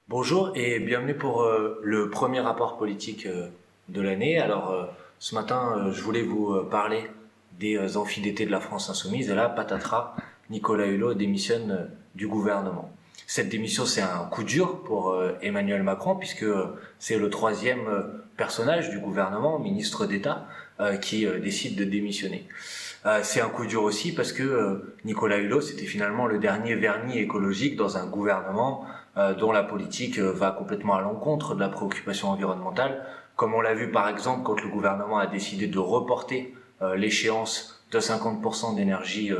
Bonjour et bienvenue pour le premier rapport politique de l'année. Ce matin, je voulais vous parler des amphis d'été de la France insoumise et là, patatras, Nicolas Hulot démissionne du gouvernement. Cette démission, c'est un coup dur pour Emmanuel Macron puisque c'est le troisième personnage du gouvernement, ministre d'État, qui décide de démissionner. C'est un coup dur aussi parce que Nicolas Hulot, c'était finalement le dernier vernis écologique dans un gouvernement dont la politique va complètement à l'encontre de la préoccupation environnementale, comme on l'a vu par exemple quand le gouvernement a décidé de reporter l'échéance de 50% d'énergie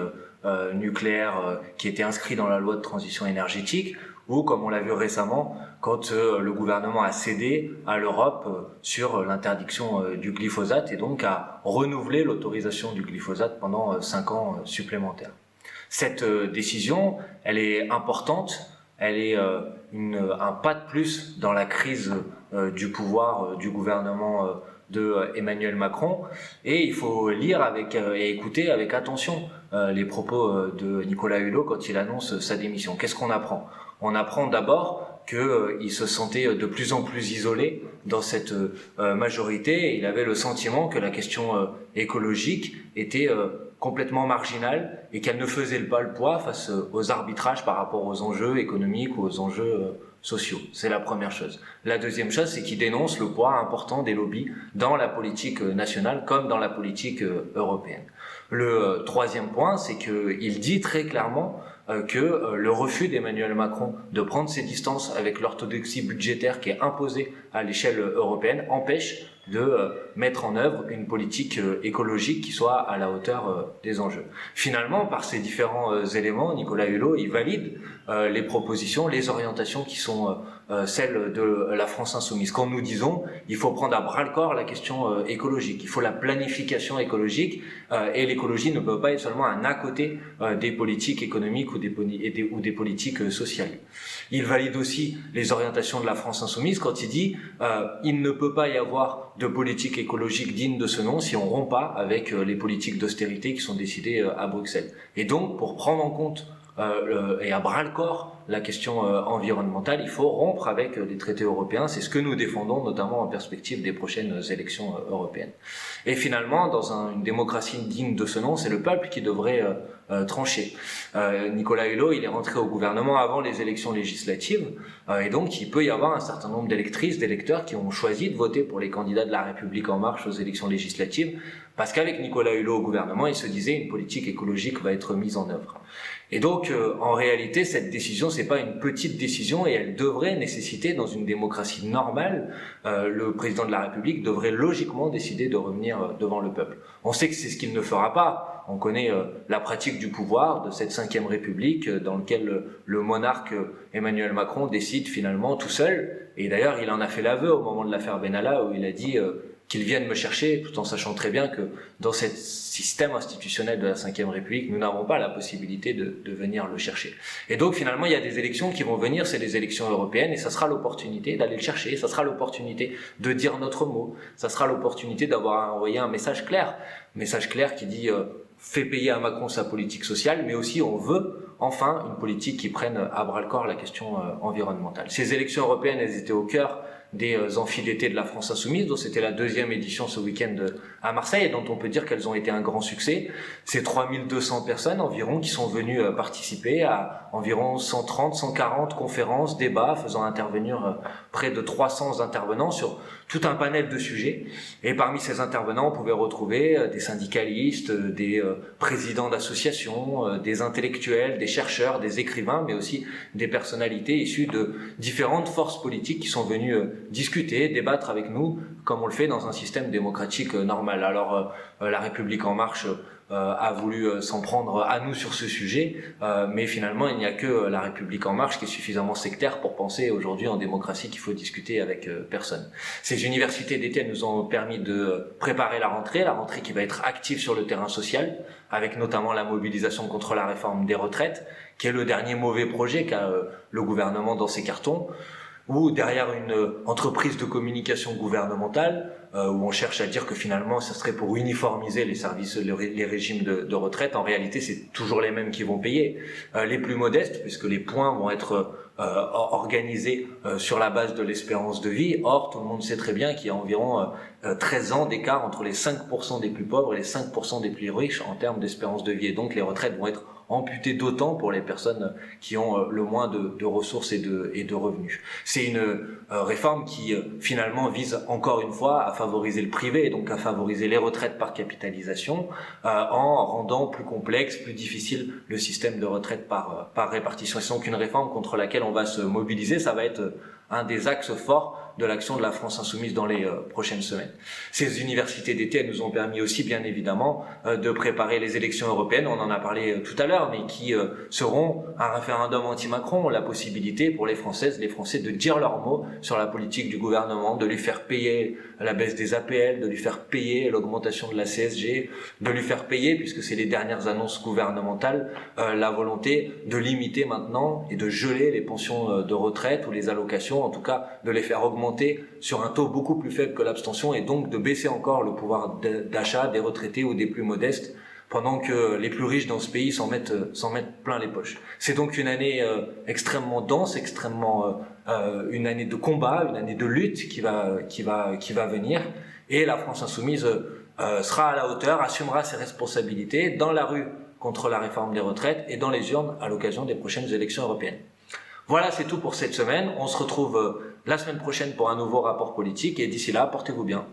nucléaire qui était inscrit dans la loi de transition énergétique, ou comme on l'a vu récemment quand le gouvernement a cédé à l'Europe sur l'interdiction du glyphosate et donc a renouvelé l'autorisation du glyphosate pendant 5 ans supplémentaires. Cette décision, elle est importante, elle est un pas de plus dans la crise du pouvoir du gouvernement de Emmanuel Macron, et il faut lire et écouter avec attention les propos de Nicolas Hulot quand il annonce sa démission. Qu'est-ce qu'on apprend ? On apprend d'abord qu'il se sentait de plus en plus isolé dans cette majorité et il avait le sentiment que la question écologique était complètement marginale et qu'elle ne faisait pas le poids face aux arbitrages par rapport aux enjeux économiques ou aux enjeux sociaux. C'est la première chose. La deuxième chose, c'est qu'il dénonce le poids important des lobbies dans la politique nationale comme dans la politique européenne. Le troisième point, c'est qu'il dit très clairement que le refus d'Emmanuel Macron de prendre ses distances avec l'orthodoxie budgétaire qui est imposée à l'échelle européenne empêche de mettre en œuvre une politique écologique qui soit à la hauteur des enjeux. Finalement, par ces différents éléments, Nicolas Hulot, il valide les propositions, les orientations qui sont celles de la France insoumise. Quand nous disons, il faut prendre à bras-le-corps la question écologique, il faut la planification écologique, et l'écologie ne peut pas être seulement un à côté des politiques économiques ou des politiques sociales. Il valide aussi les orientations de la France insoumise quand il dit il ne peut pas y avoir de politique écologique digne de ce nom si on rompt pas avec les politiques d'austérité qui sont décidées à Bruxelles. Et donc, pour prendre en compte et à bras-le-corps la question environnementale, il faut rompre avec les traités européens. C'est ce que nous défendons, notamment en perspective des prochaines élections européennes. Et finalement, dans une démocratie digne de ce nom, c'est le peuple qui devrait trancher. Nicolas Hulot, il est rentré au gouvernement avant les élections législatives, et donc il peut y avoir un certain nombre d'électrices, d'électeurs qui ont choisi de voter pour les candidats de la République en marche aux élections législatives, parce qu'avec Nicolas Hulot au gouvernement, il se disait une politique écologique va être mise en œuvre. Et donc, en réalité, cette décision, c'est pas une petite décision et elle devrait nécessiter, dans une démocratie normale, le président de la République devrait logiquement décider de revenir devant le peuple. On sait que c'est ce qu'il ne fera pas. On connaît la pratique du pouvoir de cette 5e République dans laquelle le monarque Emmanuel Macron décide finalement tout seul. Et d'ailleurs, il en a fait l'aveu au moment de l'affaire Benalla où il a dit qu'ils viennent me chercher, tout en sachant très bien que dans ce système institutionnel de la 5e République, nous n'avons pas la possibilité de venir le chercher. Et donc finalement, il y a des élections qui vont venir, c'est les élections européennes, et ça sera l'opportunité d'aller le chercher, ça sera l'opportunité de dire notre mot, ça sera l'opportunité d'avoir envoyé un message clair qui dit fait payer à Macron sa politique sociale, mais aussi on veut enfin une politique qui prenne à bras-le-corps la question environnementale. Ces élections européennes, elles étaient au cœur des amphis d'été de la France insoumise, dont c'était la 2e édition ce week-end à Marseille, et dont on peut dire qu'elles ont été un grand succès. C'est 3200 personnes environ qui sont venues participer à environ 130, 140 conférences, débats, faisant intervenir près de 300 intervenants sur tout un panel de sujets. Et parmi ces intervenants, on pouvait retrouver des syndicalistes, des présidents d'associations, des intellectuels, des chercheurs, des écrivains, mais aussi des personnalités issues de différentes forces politiques qui sont venues discuter, débattre avec nous, comme on le fait dans un système démocratique normal. Alors, la République en marche a voulu s'en prendre à nous sur ce sujet, mais finalement, il n'y a que la République en marche qui est suffisamment sectaire pour penser aujourd'hui en démocratie qu'il faut discuter avec personne. Ces universités d'été nous ont permis de préparer la rentrée qui va être active sur le terrain social, avec notamment la mobilisation contre la réforme des retraites, qui est le dernier mauvais projet qu'a le gouvernement dans ses cartons. ou derrière une entreprise de communication gouvernementale, où on cherche à dire que finalement ça serait pour uniformiser les services, les régimes de retraite. En réalité, c'est toujours les mêmes qui vont payer, les plus modestes, puisque les points vont être organisés sur la base de l'espérance de vie. Or, tout le monde sait très bien qu'il y a environ 13 ans d'écart entre les 5% des plus pauvres et les 5% des plus riches en termes d'espérance de vie. Et donc les retraites vont être amputées d'autant pour les personnes qui ont le moins de ressources et de revenus. C'est une réforme qui finalement vise encore une fois à favoriser le privé et donc à favoriser les retraites par capitalisation en rendant plus complexe, plus difficile le système de retraite par répartition. C'est donc une réforme contre laquelle on va se mobiliser. Ça va être un des axes forts de l'action de la France insoumise dans les prochaines semaines. Ces universités d'été nous ont permis aussi, bien évidemment, de préparer les élections européennes. On en a parlé tout à l'heure, mais qui seront un référendum anti-Macron, la possibilité pour les Françaises, les Français de dire leur mot sur la politique du gouvernement, de lui faire payer la baisse des APL, de lui faire payer l'augmentation de la CSG, de lui faire payer, puisque c'est les dernières annonces gouvernementales, la volonté de limiter maintenant et de geler les pensions de retraite ou les allocations, en tout cas de les faire augmenter sur un taux beaucoup plus faible que l'abstention et donc de baisser encore le pouvoir d'achat des retraités ou des plus modestes pendant que les plus riches dans ce pays s'en mettent plein les poches. C'est donc une année extrêmement dense, une année de combat, une année de lutte qui va venir, et la France insoumise sera à la hauteur, assumera ses responsabilités dans la rue contre la réforme des retraites et dans les urnes à l'occasion des prochaines élections européennes. Voilà, c'est tout pour cette semaine. On se retrouve la semaine prochaine pour un nouveau rapport politique et d'ici là, portez-vous bien.